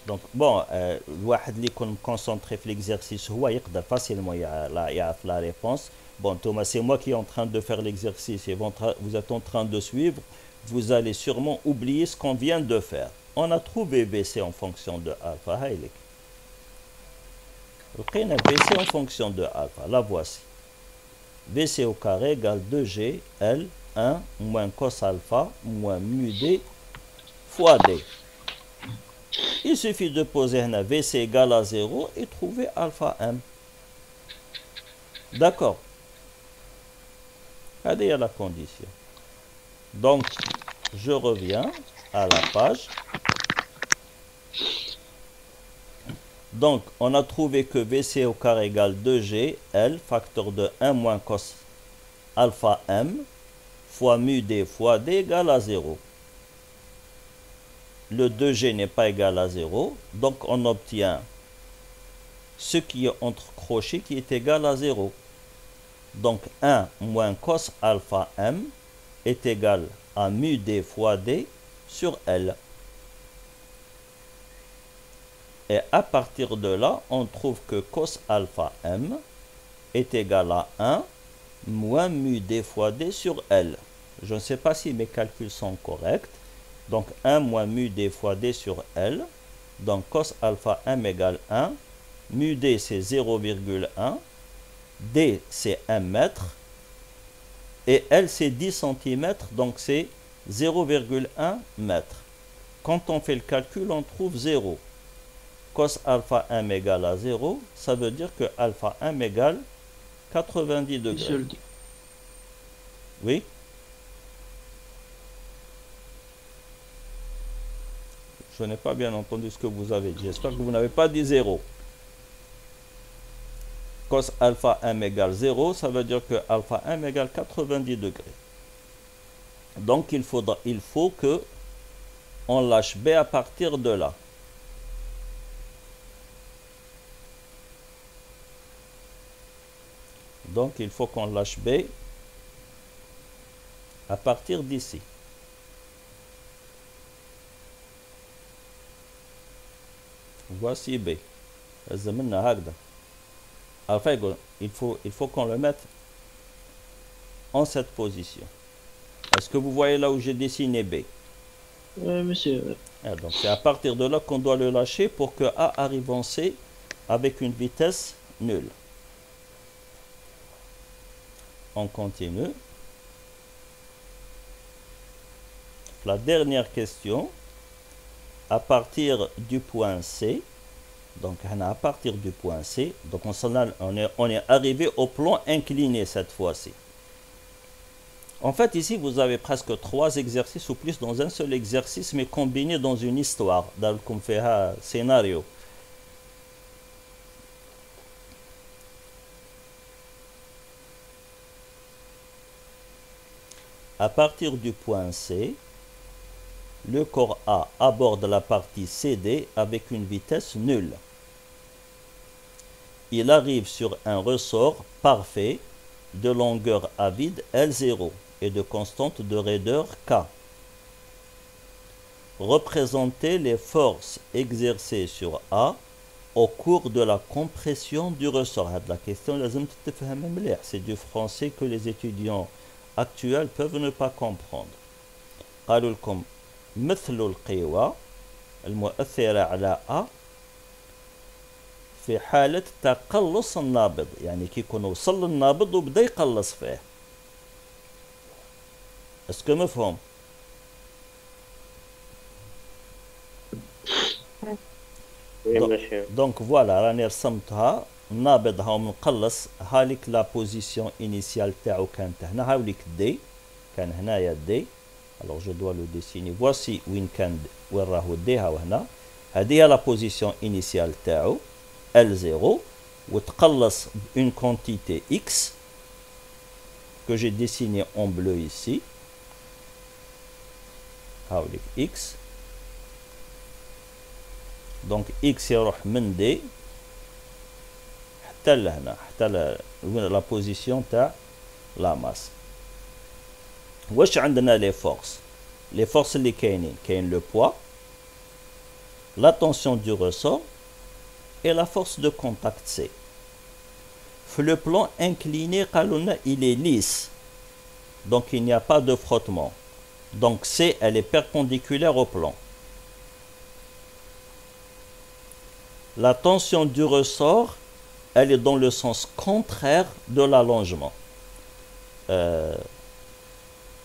Donc bon, الواحد اللي يكون concentré في l'exercice هو يقدر facilement يعرف la réponse. Bon, Thomas, c'est moi qui est en train de faire l'exercice et vous êtes en train de suivre. Vous allez sûrement oublier ce qu'on vient de faire. On a trouvé VC en fonction de alpha. On a VC en fonction de alpha. La voici. VC au carré égale 2G L 1 moins cos alpha moins mu D fois D. Il suffit de poser un VC égale à 0 et trouver alpha M. D'accord. Allez à la condition. Donc, je reviens à la page. Donc, on a trouvé que VC au carré égale 2G L, facteur de 1 moins cos alpha M, fois mu D fois D égale à 0. le 2G n'est pas égal à 0, donc on obtient ce qui est entre crochets qui est égal à 0. Donc 1 moins cos alpha m est égal à mu d fois d sur L. Et à partir de là, on trouve que cos alpha m est égal à 1 moins mu d fois d sur L. Je ne sais pas si mes calculs sont corrects. Donc 1 moins mu d fois d sur L. Donc cos alpha m égale 1. Mu d c'est 0,1. D c'est 1 mètre. Et L c'est 10 cm. Donc c'est 0,1 mètre. Quand on fait le calcul, on trouve 0. Cos alpha m égale à 0. Ça veut dire que alpha m égale 90 degrés. Monsieur le Oui. Je n'ai pas bien entendu ce que vous avez dit. J'espère que vous n'avez pas dit 0. Cos alpha m égale 0, ça veut dire que alpha m égale 90 degrés. Donc il faut que on lâche B à partir de là. Donc il faut qu'on lâche B à partir d'ici. Voici B. Enfin, il faut qu'on le mette en cette position. Est-ce que vous voyez là où j'ai dessiné B? Oui, monsieur. Donc c'est à partir de là qu'on doit le lâcher pour que A arrive en C avec une vitesse nulle. On continue. La dernière question. À partir du point C, donc à partir du point C, donc on est arrivé au plan incliné cette fois-ci. En fait, ici, vous avez presque 3 exercices ou plus dans un seul exercice, mais combinés dans une histoire, dans le scénario. À partir du point C, le corps A aborde la partie CD avec une vitesse nulle. Il arrive sur un ressort parfait de longueur à vide L0 et de constante de raideur K. Représentez les forces exercées sur A au cours de la compression du ressort. La question, c'est du français que les étudiants actuels peuvent ne pas comprendre. مثل القوى المؤثرة على A في حالة تقلص النابض، يعني كي يكون وصل للنابض وبدا يقلص فيه. اسكو مفهوم؟ دونك فوالا راني رسمتها النابض هاو مقلص. هاليك لا بوزيسيون انيسيال تاعو كانت هنا، هاوليك دي كان هنايا دي. Alors je dois le dessiner. Voici وين راهو دي هاو هنا. هذه هي لا بوزيسيون انيسيال تاعو L0 وتقلص une quantité X que j'ai dessiné en bleu ici. هاوليك X. Donc X يروح من دي حتى لهنا، حتى لا بوزيسيون تاع لا ماس. واش عندنا لي فورس؟ لي فورس اللي كاين لو بوا، la tension du ressort et la force de contact C. Le plan incliné, il est lisse, donc il n'y a pas de frottement. Donc C, elle est perpendiculaire au plan. La tension du ressort, elle est dans le sens contraire de l'allongement.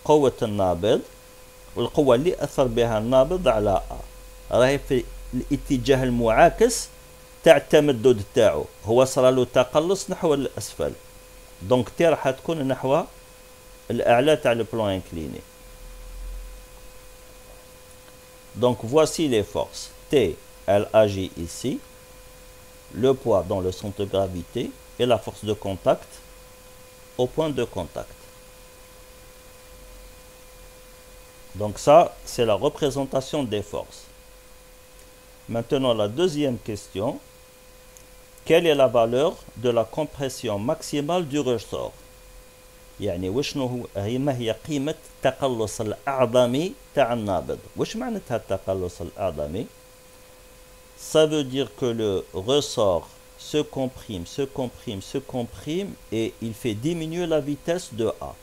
قوة النابض والقوة اللي أثر بها النابض على A راهي في الاتجاه المعاكس تاع التمدد تاعو، هو صرالو تقلص نحو الأسفل، دونك تي راح تكون نحو الأعلى تاع لو بلان انكليني. Donc voici les forces. T, elle agit ici, le poids dans le centre de gravité et la force de contact au point de contact. Donc ça, c'est la représentation des forces. Maintenant, la deuxième question. Quelle est la valeur de la compression maximale du ressort يعني وشنو هو ما هي قيمة التقلص الأعظمي تاع النابض واش معناتها التقلص الأعظمي Ça veut dire que le ressort se comprime, se comprime, se comprime et il fait diminuer la vitesse de A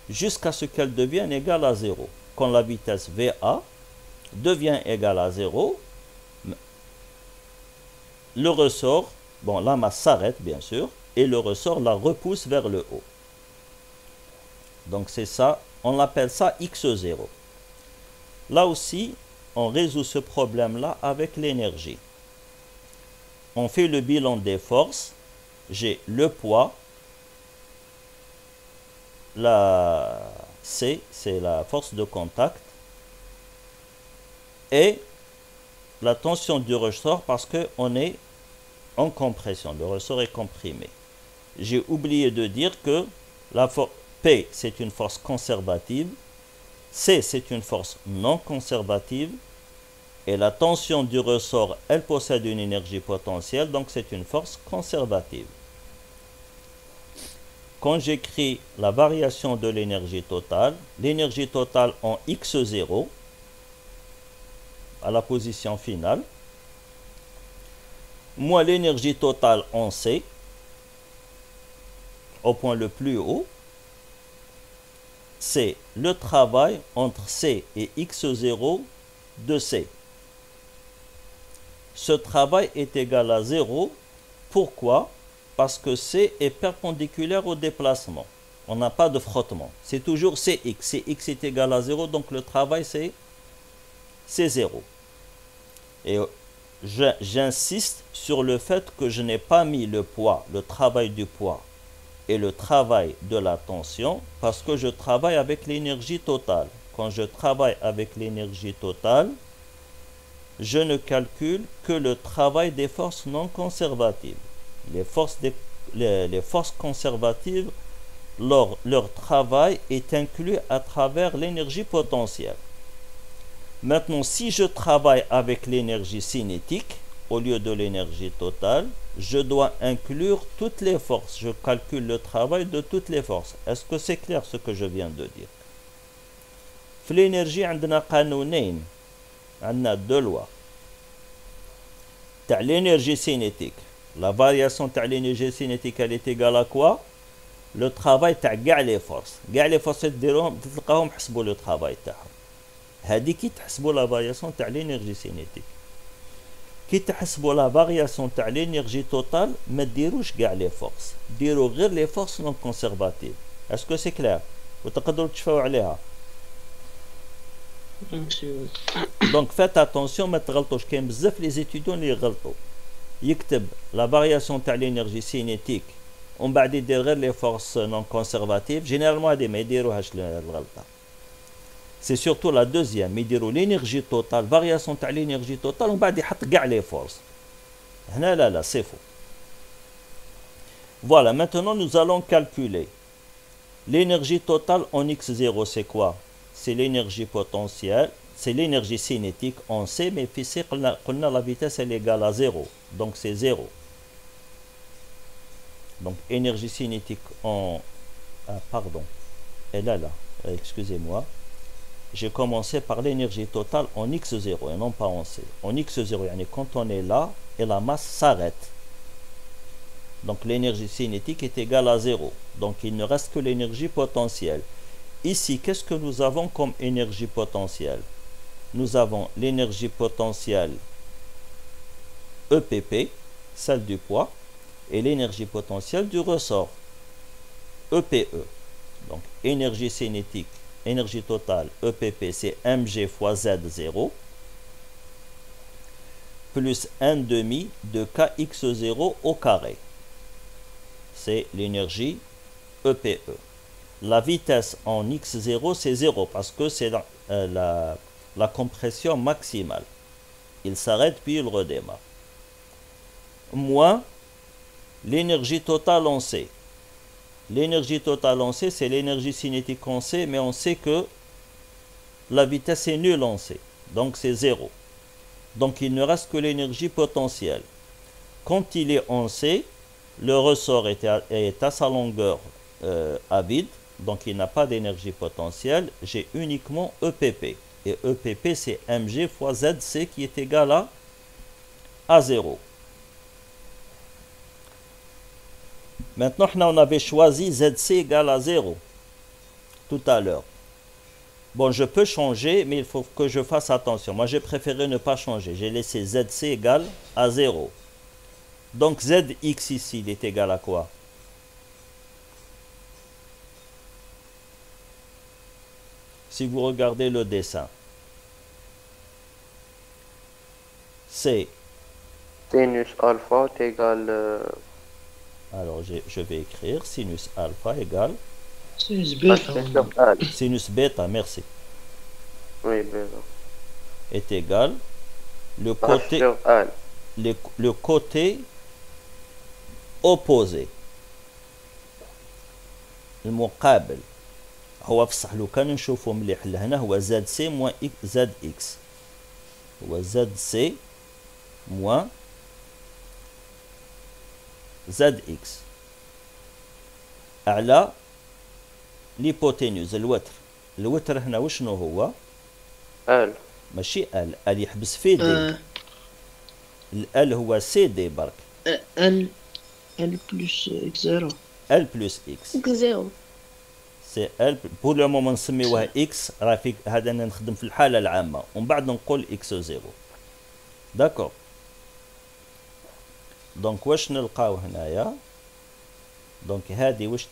jusqu'à ce qu'elle devienne égale à 0. Quand la vitesse VA devient égale à 0, le ressort, bon la masse s'arrête bien sûr, et le ressort la repousse vers le haut. Donc c'est ça, on appelle ça x0. Là aussi, on résout ce problème-là avec l'énergie. On fait le bilan des forces. J'ai le poids. La C, c'est la force de contact. Et la tension du ressort parce qu'on est en compression. Le ressort est comprimé. J'ai oublié de dire que la force P, c'est une force conservative. C, c'est une force non conservative. Et la tension du ressort, elle possède une énergie potentielle, donc c'est une force conservative. Quand j'écris la variation de l'énergie totale en x0, à la position finale, moins l'énergie totale en C, au point le plus haut, c'est le travail entre C et x0 de C. Ce travail est égal à 0. Pourquoi? Parce que C est perpendiculaire au déplacement. On n'a pas de frottement. C'est toujours Cx. Cx est égal à 0, donc le travail c'est 0. Et j'insiste sur le fait que je n'ai pas mis le poids, le travail du poids et le travail de la tension parce que je travaille avec l'énergie totale. Quand je travaille avec l'énergie totale, je ne calcule que le travail des forces non conservatives. Les forces conservatives, leur travail est inclus à travers l'énergie potentielle. Maintenant, si je travaille avec l'énergie cinétique au lieu de l'énergie totale, je dois inclure toutes les forces. Je calcule le travail de toutes les forces. Est-ce que c'est clair ce que je viens de dire? في l'énergie, عندنا قانونين. عندنا deux lois. تاع l'énergie cinétique. La variation تاع l'énergie cinétique, elle est égale à quoi? Le travail تاع كاع les forces. كاع les forces تديروهم تلقاهم حسبوا le travail تاعهم. هذه كي تحسبوا la variation تاع l'énergie cinétique. كي تحسبوا la variation تاع l'énergie totale ما ديروش كاع les forces. ديروا غير les forces non conservatives. Est-ce que c'est clair? وتقدروا تشفاو عليها. Donc faites attention ما تغلطوش كاين بزاف لي زيتيدون اللي يغلطوا يكتب la variation تاع l'énergie cinétique ومن بعد يدير غير les forces non conservatives. Généralement هادي ما يديروهاش الغلطه. C'est surtout la deuxième. يديروا l'énergie totale, variation تاع l'énergie totale ومن بعد يحط كاع les forces. هنا لا c'est faux. Voilà, maintenant nous allons calculer l'énergie totale en x0. C'est quoi? C'est l'énergie potentielle, c'est l'énergie cinétique en C, mais في C قلنا la vitesse elle est égale à 0, donc c'est 0. Donc énergie cinétique en pardon, elle est là, excusez-moi. J'ai commencé par l'énergie totale en x0 et non pas en C. En x0, yani quand on est là et la masse s'arrête. Donc l'énergie cinétique est égale à 0. Donc il ne reste que l'énergie potentielle. Ici, qu'est-ce que nous avons comme énergie potentielle? Nous avons l'énergie potentielle EPP, celle du poids, et l'énergie potentielle du ressort, EPE. Donc énergie cinétique, énergie totale, EPP, c'est mg fois z0, plus 1/2 de kx0 au carré. C'est l'énergie EPE. La vitesse en x0, c'est 0 parce que c'est la compression maximale. Il s'arrête puis il redémarre. Moins l'énergie totale en C. L'énergie totale en C, c'est l'énergie cinétique en C, mais on sait que la vitesse est nulle en C. Donc c'est 0. Donc il ne reste que l'énergie potentielle. Quand il est en C, le ressort est à sa longueur à vide, donc il n'a pas d'énergie potentielle. J'ai uniquement EPP. Et EPP, c'est mg fois ZC qui est égal à 0. Maintenant, on avait choisi ZC égal à 0 tout à l'heure. Bon, je peux changer, mais il faut que je fasse attention. Moi, j'ai préféré ne pas changer. J'ai laissé ZC égal à 0. Donc, ZX ici, il est égal à quoi? Si vous regardez le dessin, c'est... Sinus alpha est égal... Alors, je vais écrire sinus alpha égale... Sinus bêta. H sur L. Sinus bêta, merci, Oui, bêta. est égal... Le H côté... sur L. le côté opposé المقابل هو بصح لو كان نشوفو مليح لهنا هو زد سي موان زد اكس هو زد سي موان زد اكس على ليبوتينيوز الوتر هنا وشنو هو L. ماشي ال يحبس في دي ال هو سي دي برك L plus x0. ال بلس اكس زيرو. سي ال بور لو مومون نسميوها اكس راه في هذا انا نخدم في الحاله العامه ومن بعد نقول اكس زيرو داكور. دونك واش نلقاو هنايا؟ دونك هادي واش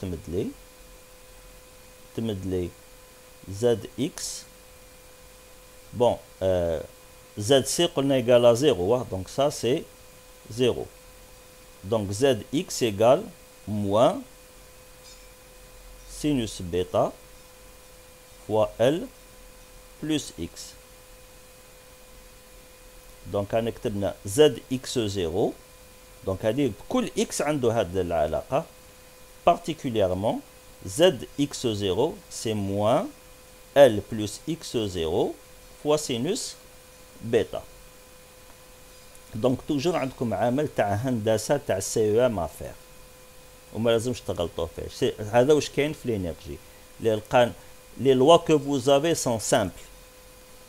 تمد لي زد اكس بون زد سي قلنا ايكال زيرو دونك سا سي زيرو. Donc Zx égale moins sinus bêta fois L plus X. Donc هنكتبنا Zx0. Donc هذه كل X عنده هذه العلاقة. Particulièrement Zx0 c'est moins L plus X0 fois sinus bêta. دونك توجور عندكم عامل تاع هندسه تاع سي او ام افير وما لازمش تغلطوا فيه. هذا واش كاين في لينيرجي لي لوا كو فوزافي سون سامبل.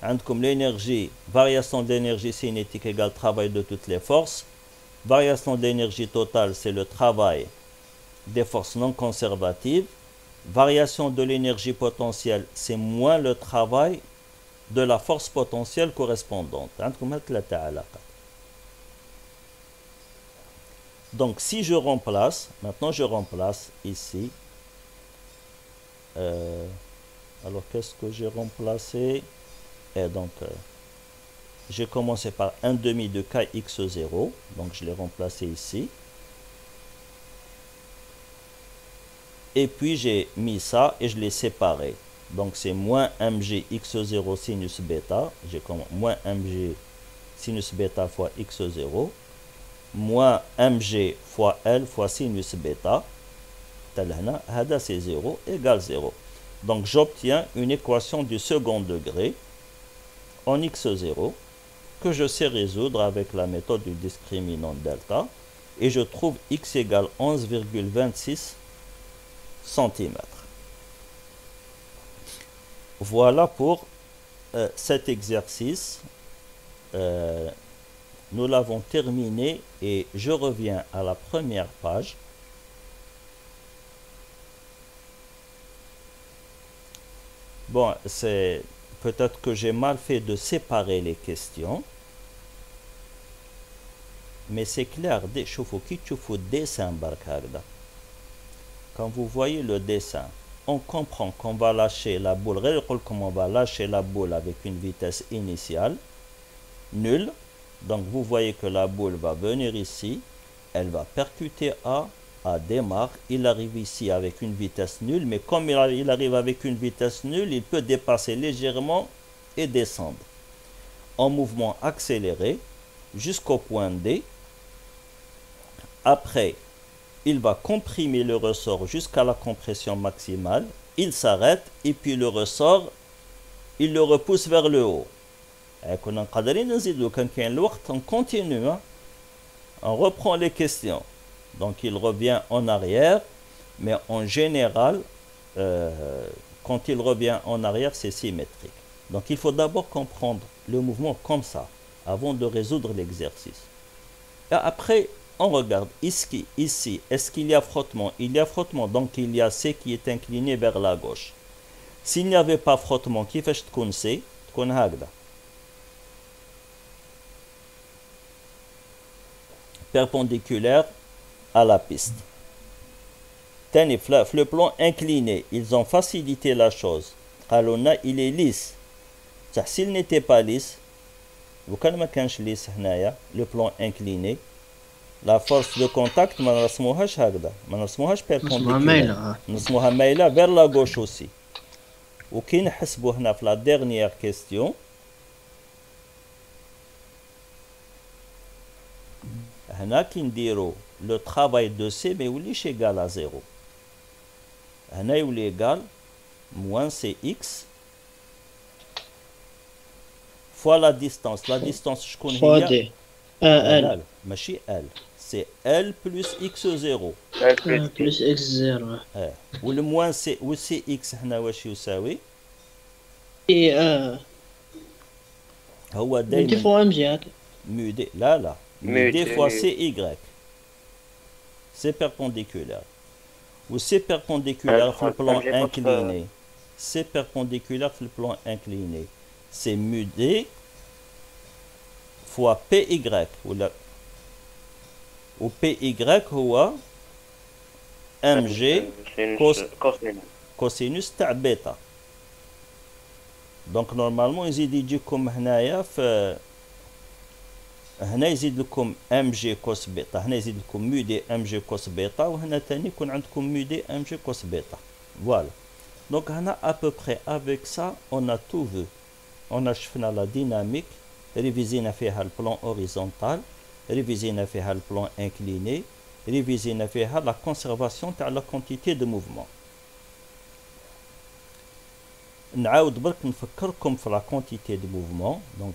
عندكم لينيرجي فارياسيون d'énergie cinétique égale travail de toutes les forces. Variation de l'énergie totale c'est le travail des forces non conservatives. Variation de l'énergie potentielle c'est moins le travail de la force potentielle correspondante. عندكم هاد ثلاثه علاقات. Donc si je remplace, maintenant je remplace ici, alors qu'est-ce que j'ai remplacé? Et donc j'ai commencé par 1 demi de kx0, donc je l'ai remplacé ici. Et puis j'ai mis ça et je l'ai séparé. Donc c'est moins mg x0 sinus bêta, j'ai comme moins mg sinus bêta fois x0. Moins mg fois L fois sinus bêta, هذا c'est 0 égale 0. Donc j'obtiens une équation du second degré en x0 que je sais résoudre avec la méthode du discriminant delta et je trouve x égale 11,26 cm. Voilà pour cet exercice. Nous l'avons terminé et je reviens à la première page. Bon, c'est peut-être que j'ai mal fait de séparer les questions. Mais c'est clair, quand vous voyez le dessin, on comprend qu'on va lâcher la boule. On va lâcher la boule avec une vitesse initiale nulle. Donc vous voyez que la boule va venir ici, elle va percuter A démarre, il arrive ici avec une vitesse nulle, mais comme il arrive avec une vitesse nulle, il peut dépasser légèrement et descendre en mouvement accéléré jusqu'au point D. Après, il va comprimer le ressort jusqu'à la compression maximale, il s'arrête et puis le ressort, il le repousse vers le haut. كنا قادرين نزيدو كان كاين الوقت on continue hein. On reprend les questions donc il revient en arrière mais en général quand il revient en arrière c'est symétrique donc il faut d'abord comprendre le mouvement comme ça avant de résoudre l'exercice et après on regarde ici est-ce qu'il y a frottement il y a frottement donc il y a C qui est incliné vers la gauche s'il n'y avait pas frottement كيفاش تكون C تكون هكذا perpendiculaire à la piste. Tani, le plan incliné, ils ont facilité la chose. Kalona, il est lisse. S'il n'était pas lisse, vous connaissez lisse le plan incliné, la force de contact, ما نرسموهاش هكذا, ما نرسموهاش perpendiculaire. نرسموها مايلة vers la gauche aussi. وكي نحسبوا هنا في la dernière question, هنا كي نديرو لو ترافاي دو سي ما يوليش ايغال ا زيرو هنا يولي ايغال موان سي اكس فوا لا ديستانس شكون هي دي لا ماشي ال سي ال بلس اكس زيرو بلس اكس زيرو والموان سي و سي اكس هنا واش يساوي اي هو دي دايما فوا ام جي مو دي لا Mu des D. fois c'est Y. C'est perpendiculaire. Ou c'est perpendiculaire sur le plan incliné. C'est perpendiculaire sur le plan incliné. C'est mu D fois PY. Ou PY هو MG cosinus تاع بيتا. Donc normalement يزيد يجيكم هنايا في هنا يزيد لكم ام جي كوس بيتا هنا يزيد لكم مو دي ام جي كوس بيتا وهنا تاني يكون عندكم مو دي ام جي كوس بيتا فوالا دونك هنا ا peu près avec ça on a tout vu on a شفنا لا ديناميك ريفيزينا فيها البلان اوريزونتال ريفيزينا فيها البلان انكليني ريفيزينا فيها لا كونسيرفاسيون تاع لا كونتيتي دو موفمون نعاود برك نفكركم في لا كونتيتي دو موفمون دونك